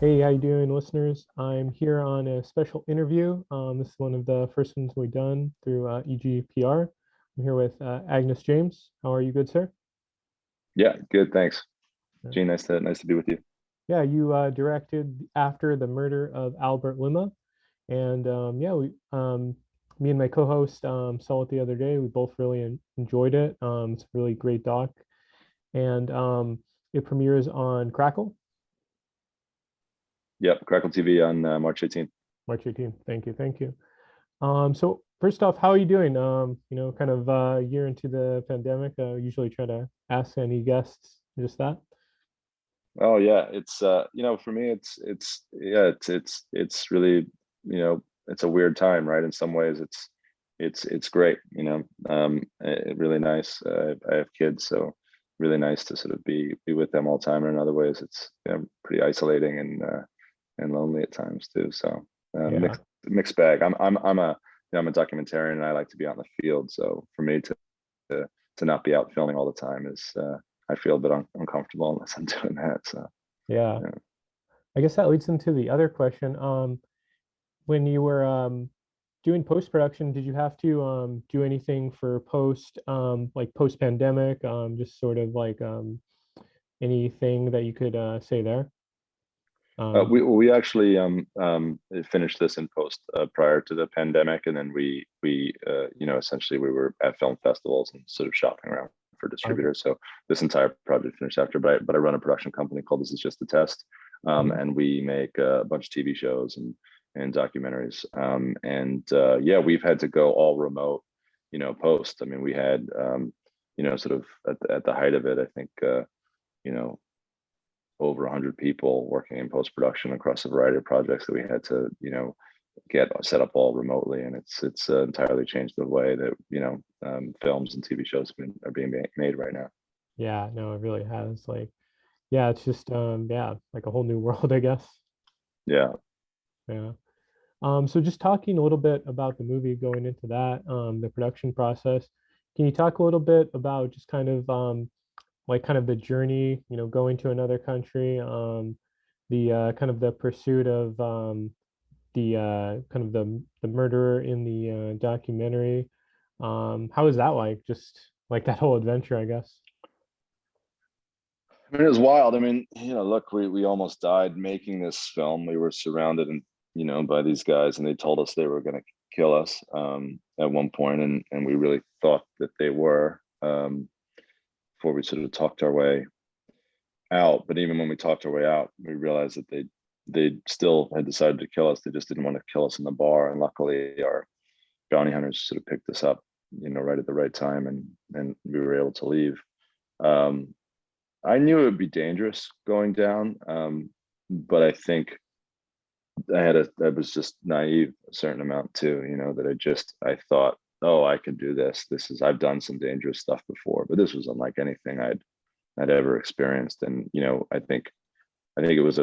Hey, how you doing, listeners? I'm here on a special interview. This is one of the first ones we've done through EGPR. I'm here with Aengus James. How are you, good sir? Yeah, good. Thanks, Yeah, Gene. Nice to be with you. yeah, you directed after the murder of Albert Lima, and yeah, me and my co-host saw it the other day. We both really enjoyed it. It's a really great doc, and it premieres on Crackle, Yep, Crackle TV on March 18th. March 18th. Thank you, thank you. So first off, how are you doing? Kind of a year into the pandemic. Usually try to ask any guests just that. Oh yeah, it's for me it's really it's a weird time, right? In some ways, it's great. Really nice. I have kids, so really nice to sort of be with them all the time. And in other ways, it's pretty isolating and lonely at times too. So Yeah, mixed bag. I'm a documentarian and I like to be out in the field. So for me to to not be out filming all the time is I feel a bit uncomfortable unless I'm doing that. So yeah. yeah. I guess that leads into the other question. When you were doing post production, did you have to do anything for post, like post pandemic? Just sort of like anything that you could say there? We actually finished this in post prior to the pandemic, and then we essentially we were at film festivals and sort of shopping around for Okay. distributors. So this entire project finished after, but I run a production company called This Is Just a Test, Mhm. and we make a bunch of TV shows and documentaries. And yeah, we've had to go all remote, post. I mean, we had sort of at the height of it, I think you know over 100 people working in post production across a variety of projects that we had to get set up all remotely, and it's entirely changed the way that films and TV shows are being made right now. Yeah, no, it really has. Like, yeah, it's just yeah, like a whole new world, I guess. Yeah. Yeah. So just talking a little bit about the movie, going into that, the production process. Can you talk a little bit about just kind of like kind of the journey, going to another country, the kind of the pursuit of the kind of the murderer in the documentary. How is that like? Just like that whole adventure, I guess. I mean, it was wild. I mean, look, we almost died making this film. We were surrounded and by these guys, and they told us they were going to kill us at one point, and we really thought that they were before we sort of talked our way out. But even when we talked our way out, we realized that they still had decided to kill us. They just didn't want to kill us in the bar. And luckily, our bounty hunters sort of picked us up, right at the right time, and we were able to leave. Um, I knew it would be dangerous going down, but I think I was just naive a certain amount too. That I thought, oh, I could do this. I've done some dangerous stuff before, but this was unlike anything I'd ever experienced. And I think it was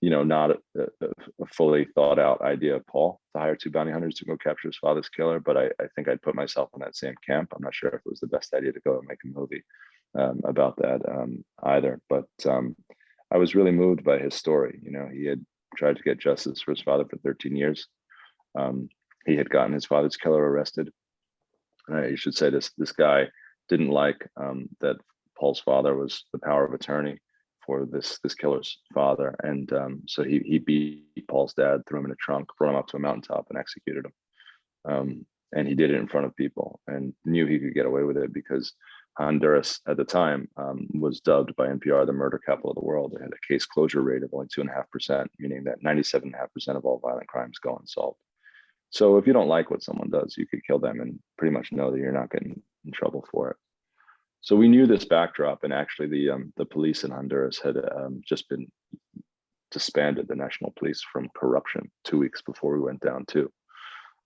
not a fully thought out idea of Paul to hire two bounty hunters to go capture his father's killer. But I think I'd put myself in that same camp. I'm not sure if it was the best idea to go and make a movie about that either. But I was really moved by his story. He had tried to get justice for his father for 13 years. Um, he had gotten his father's killer arrested. And I should say this guy didn't like that Paul's father was the power of attorney for this killer's father, and so he beat Paul's dad, threw him in a trunk, brought him up to a mountaintop, and executed him. And he did it in front of people, and knew he could get away with it because Honduras at the time was dubbed by NPR the murder capital of the world. It had a case closure rate of only 2.5%, meaning that 97.5% of all violent crimes go unsolved. So if you don't like what someone does, you could kill them and pretty much know that you're not getting in trouble for it. So we knew this backdrop, and actually the police in Honduras had just been disbanded, the national police, from corruption 2 weeks before we went down too.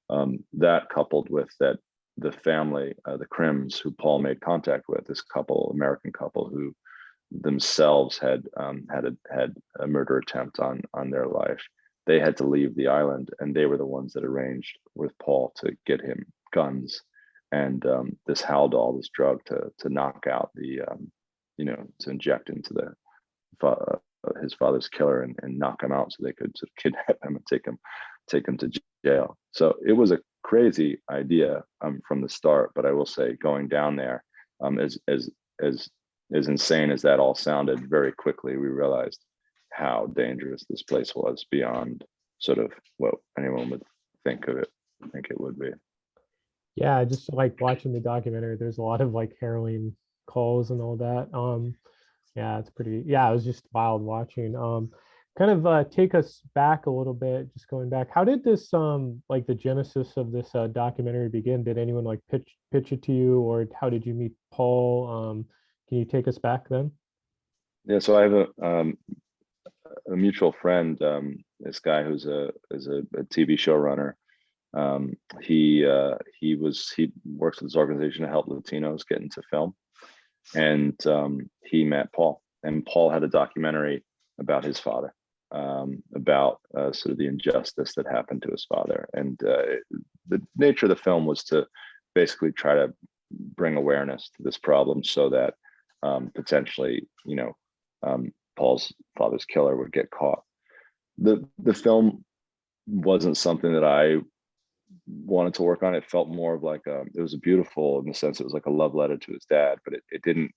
That coupled with that the family, the Crims, who Paul made contact with, this American couple who themselves had a murder attempt on their life. They had to leave the island, and they were the ones that arranged with Paul to get him guns and this Haldol, this drug to knock out to inject into the his father's killer and knock him out so they could sort of kidnap him and take him to jail. So it was a crazy idea from the start. But I will say, going down there, as insane as that all sounded, very quickly we realized how dangerous this place was beyond sort of what anyone would think it would be. Yeah, just like watching the documentary, there's a lot of like harrowing calls and all that. Yeah, it's pretty, yeah, it was just wild watching. Kind of take us back a little bit, just going back. How did this like the genesis of this documentary begin? Did anyone like pitch it to you, or how did you meet Paul? Can you take us back then? Yeah, so I have a mutual friend, this guy who's a TV showrunner. He works with this organization to help Latinos get into film, and he met Paul, and Paul had a documentary about his father, about sort of the injustice that happened to his father, and the nature of the film was to basically try to bring awareness to this problem so that potentially, Paul's father's killer would get caught. The film wasn't something that I wanted to work on. It felt more of like it was beautiful in the sense it was like a love letter to his dad, but it didn't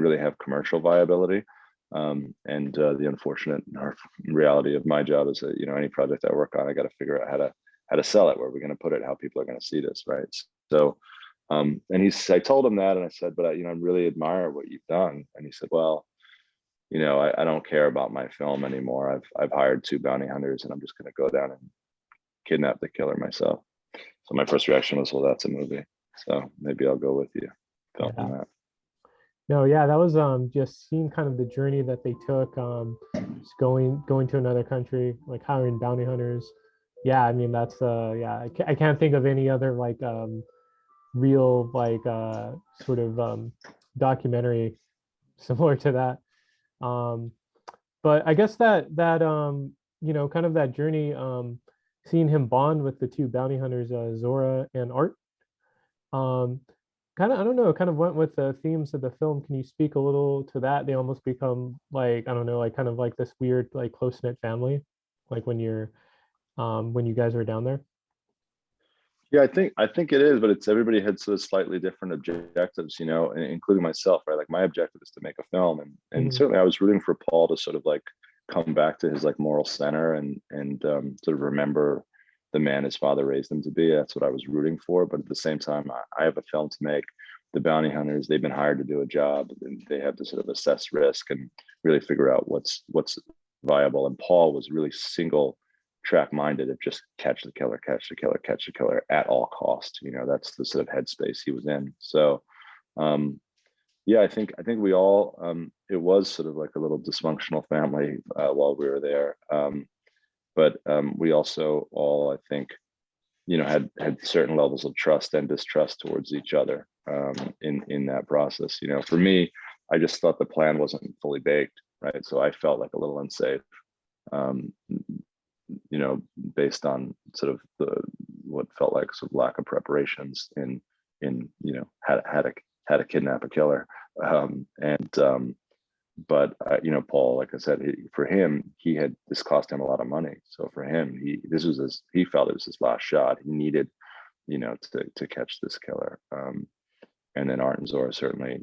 really have commercial viability. And the unfortunate reality of my job is that any project I work on, I got to figure out how to sell it, where we're going to put it, how people are going to see this, right? So, and I told him that, and I said, but I really admire what you've done. And he said, well, I don't care about my film anymore. I've hired 2 bounty hunters, and I'm just going to go down and kidnap the killer myself. So my first reaction was, well, that's a movie. So maybe I'll go with you filming Yeah. that. No, yeah, that was just seeing kind of the journey that they took, just going to another country, like hiring bounty hunters. Yeah, I mean that's yeah, I can't think of any other like real like sort of documentary similar to that. Um, but I guess that kind of that journey, seeing him bond with the 2 bounty hunters, Zora and Art, um, kind of, I don't know, kind of went with the themes of the film. Can you speak a little to that? They almost become like, I don't know, like kind of like this weird like close knit family, like when you guys were down there. Yeah, I think it is, but it's everybody had sort of slightly different objectives, including myself, right? Like my objective is to make a film, and Mhm. certainly I was rooting for Paul to sort of like come back to his like moral center and sort of remember the man his father raised him to be. That's what I was rooting for. But at the same time, I have a film to make. The bounty hunters, they've been hired to do a job, and they have to sort of assess risk and really figure out what's viable. And Paul was really single track minded of just catch the killer, catch the killer, catch the killer at all cost. That's the sort of headspace he was in. So um yeah, I think we all it was sort of like a little dysfunctional family while we were there. But we also all, I think, had certain levels of trust and distrust towards each other in that process. For me, I just thought the plan wasn't fully baked, right? So I felt like a little unsafe, um, based on sort of what felt like sort of lack of preparations in how to kidnap a killer. And but Paul, like I said, for him, this cost him a lot of money. So for him, he felt it was his last shot. He needed, to catch this killer. And then Art and Zora certainly,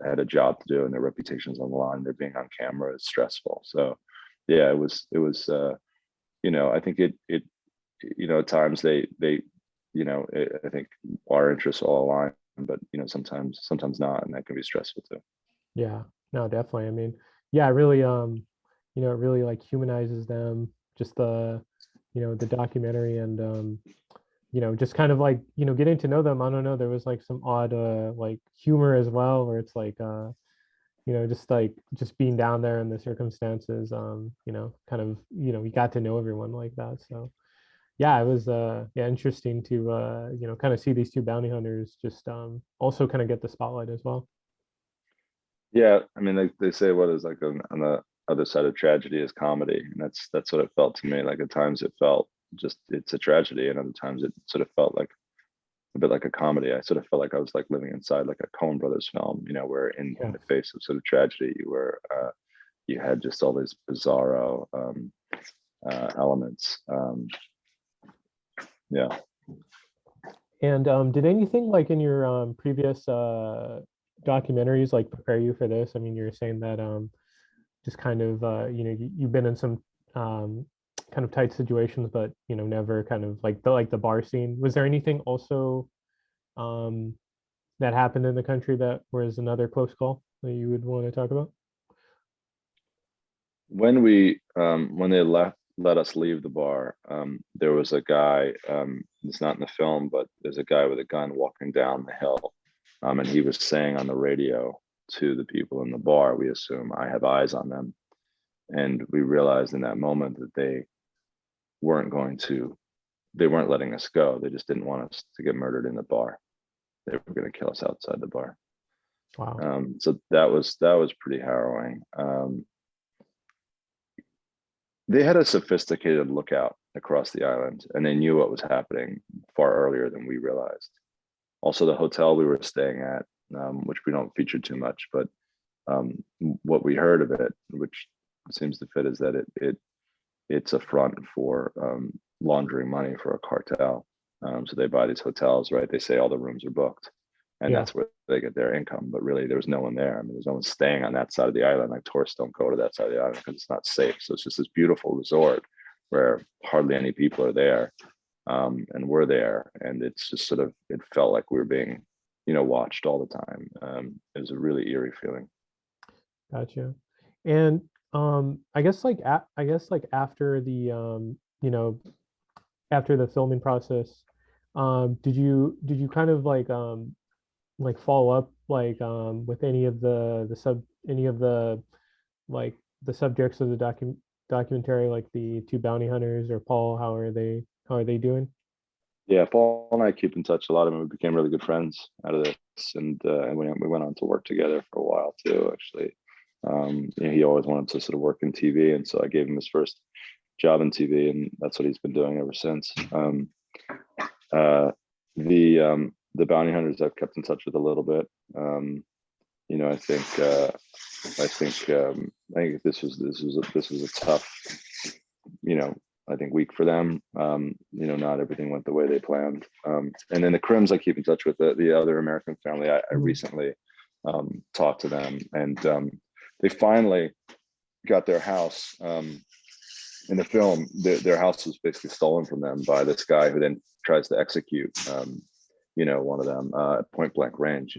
had a job to do, and their reputations on the line. They're being on camera is stressful. So yeah, it was I think it at times I think our interests all align, but sometimes not, and that can be stressful too. Yeah, no, definitely. I mean, yeah, it really, it really like humanizes them. Just the documentary and just kind of like, getting to know them. I don't know, there was like some odd like humor as well, where it's like just like just being down there in the circumstances, kind of, we got to know everyone like that. So yeah, it was yeah, interesting to kind of see these 2 bounty hunters just also kind of get the spotlight as well. Yeah, I mean, they say what is like on the other side of tragedy is comedy, and that's what it felt to me. Like at times it felt just it's a tragedy, and other times it sort of felt like a bit like a comedy. I sort of felt like I was like living inside like a Coen Brothers film, where in Yeah. the face of sort of tragedy, you were you had just all these bizarro elements. Yeah. And did anything like in your previous documentaries like prepare you for this? I mean, you're saying that just kind of you've been in some kind of tight situations, but never kind of like the bar scene. Was there anything also um, that happened in the country that was another close call that you would want to talk about? When they let us leave the bar, there was a guy, it's not in the film, but there's a guy with a gun walking down the hill, and he was saying on the radio to the people in the bar, we assume, I have eyes on them. And we realized in that moment that weren't going to they weren't letting us go. They just didn't want us to get murdered in the bar. They were going to kill us outside the bar. Wow. So that was pretty harrowing. They had a sophisticated lookout across the island, and they knew what was happening far earlier than we realized. Also, the hotel we were staying at, which we don't feature too much, but what we heard of it, which seems to fit, is that it's a front for laundering money for a cartel. So they buy these hotels, right? They say all the rooms are booked, and Yeah. that's where they get their income. But really, there was no one there. I mean, there's no one staying on that side of the island. Like tourists don't go to that side of the island because it's not safe. So it's just this beautiful resort where hardly any people are there, and we're there, and it's just sort of it felt like we were being, watched all the time. It was a really eerie feeling. Gotcha. And I guess after the after the filming process, did you kind of like follow up with any of the like the subjects of the documentary, like the two bounty hunters or Paul? How are they doing? Yeah, Paul and I keep in touch. A lot of them, we became really good friends out of this, and we went on to work together for a while too. Actually, he always wanted to sort of work in TV, and so I gave him his first job in TV, and that's what he's been doing ever since. Uh, the bounty hunters I've kept in touch with a little bit. I think this was a tough, I think week for them. Not everything went the way they planned. And then the Crims I keep in touch with, the other American family. I Mhm. recently talked to them, and they finally got their house. In the film, their house was basically stolen from them by this guy who then tries to execute, one of them at point blank range.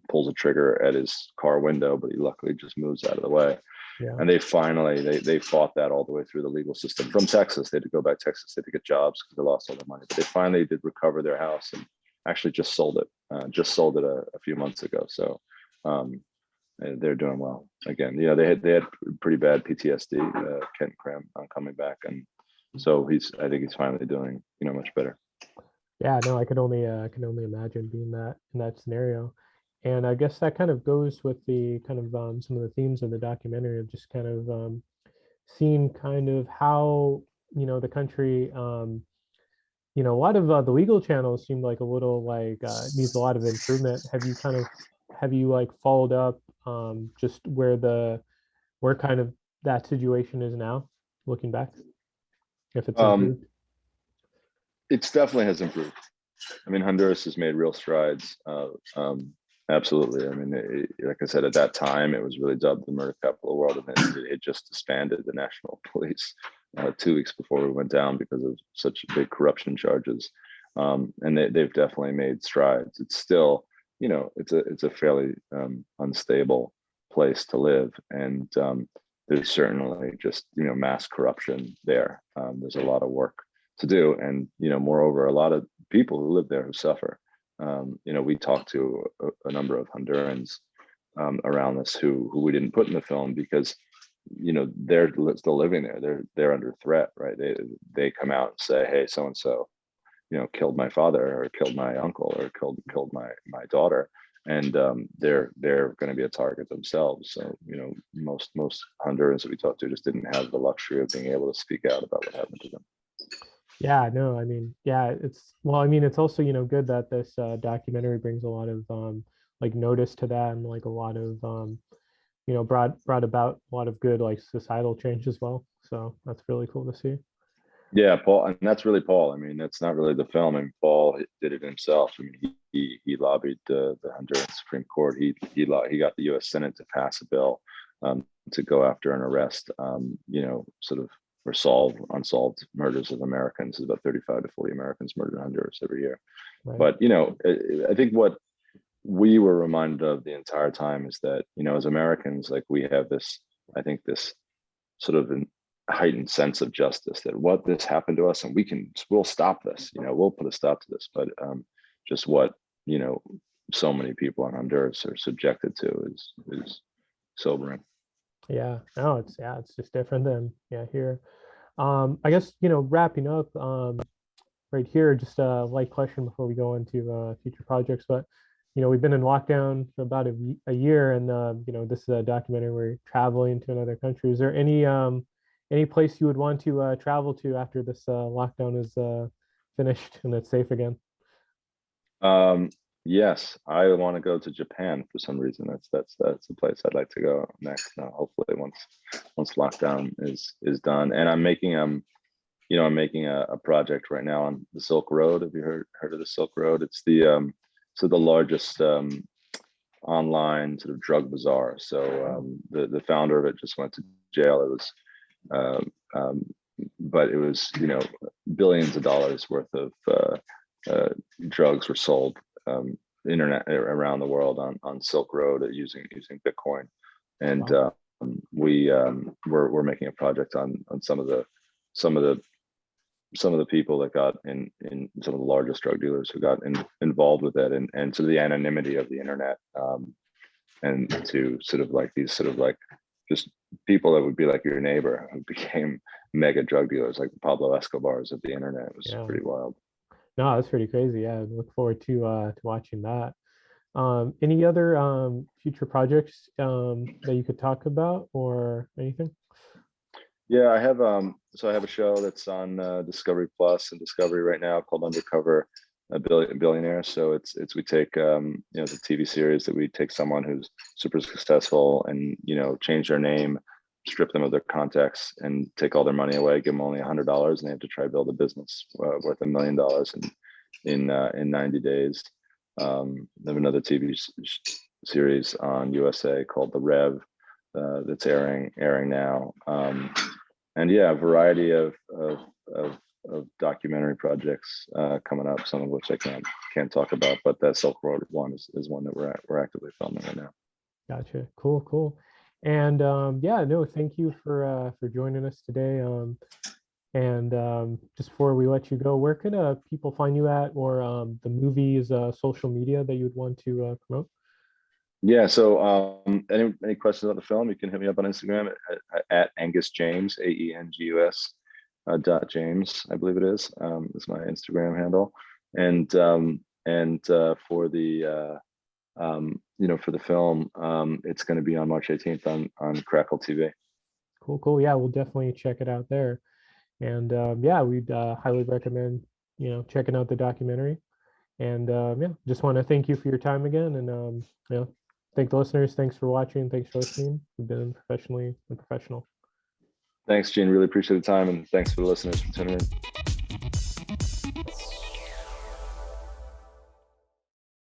Pulls a trigger at his car window, but he luckily just moves out of the way. Yeah. And they finally they fought that all the way through the legal system from Texas. They had to go back to Texas. They had to get jobs because they lost all their money. But they finally did recover their house and actually just sold it. A few months ago. So they're doing well again. They had pretty bad PTSD. Kent Cram on coming back, and so I think he's finally doing much better. Yeah, no, I can only imagine being that in that scenario. And I guess that kind of goes with the kind of some of the themes of the documentary of just kind of seeing kind of how the country a lot of the legal channels seem like a little needs a lot of improvement. Have you like followed up just where kind of that situation is now, looking back, if it's Um, improved? it's definitely has improved. I mean, Honduras has made real strides. Absolutely. I mean, like I said, at that time, it was really dubbed the murder capital of the world, and then it just disbanded the national police 2 weeks before we went down because of such big corruption charges. And they've definitely made strides. It's still, it's a fairly unstable place to live, and there's certainly just mass corruption there. There's a lot of work to do, and moreover, a lot of people who live there who suffer. We talked to a number of Hondurans around this who we didn't put in the film because they're still living there. They're under threat, right? They come out and say, hey, so and so killed my father or killed my uncle or killed my daughter, and they're going to be a target themselves. So most Hondurans that we talked to just didn't have the luxury of being able to speak out about what happened to them. Yeah, no, I mean, yeah, it's also, good that this documentary brings a lot of like notice to that, and like a lot of brought about a lot of good like societal change as well. So that's really cool to see. Yeah, Paul, and that's really Paul. I mean, that's not really the film. I mean, Paul did it himself. I mean, he lobbied the Honduran Supreme Court. He got the U.S. Senate to pass a bill to go after and arrest, sort of resolve unsolved murders of Americans. There's about 35 to 40 Americans murdered in Honduras every year. Right. But I think what we were reminded of the entire time is that as Americans, like we have this, I think this sort of heightened sense of justice, that what this happened to us and we'll stop this, we'll put a stop to this. But just what so many people in Honduras are subjected to is sobering. Yeah, no, it's just different than here. I guess wrapping up right here, just a light question before we go into future projects. But we've been in lockdown for about a year, and this is a documentary where you're traveling to another country. Is there any place you would want to travel to after this lockdown is finished and it's safe again? Yes, I want to go to Japan for some reason. That's the place I'd like to go next. Hopefully, once lockdown is done. And I'm making a project right now on the Silk Road. Have you heard of the Silk Road? It's the largest online sort of drug bazaar. So the founder of it just went to jail. It was but it was billions of dollars worth of drugs were sold internet around the world on Silk Road using Bitcoin. And Wow. we're making a project on some of the people that got in some of the largest drug dealers who got involved with it, and sort of the anonymity of the internet, and to sort of like these sort of like just people that would be like your neighbor who became mega drug dealers, like the Pablo Escobars of the internet. It was Yeah. pretty wild. No, that's pretty crazy. Yeah, I look forward to watching that. Any other future projects that you could talk about or anything? Yeah, I have I have a show that's on Discovery Plus and Discovery right now called Undercover Billionaire. So it's we take it's a TV series that we take someone who's super successful and change their name, strip them of their contacts, and take all their money away, give them only $100, and they have to try to build a business worth $1 million in 90 days. I have another TV series on USA called The Rev that's airing now. And yeah, a variety of documentary projects coming up, some of which I can't talk about, but that Silk Road one is one that we're actively filming right now. Gotcha. Cool. And yeah, no, thank you for joining us today. And just before we let you go, where could people find you at, or the movie's social media that you'd want to promote? Yeah, so any questions about the film, you can hit me up on Instagram at Aengus James, AENGUS .James, I believe it is. Is my Instagram handle. And for the for the film, it's going to be on March 18th on Crackle TV. Cool. Yeah, we'll definitely check it out there. And yeah, we'd highly recommend checking out the documentary. And yeah, just want to thank you for your time again, and thank the listeners. Thanks for watching. Thanks for listening. You've been professionally and professional. Thanks, Gene. Really appreciate the time, and thanks for the listeners for tuning in.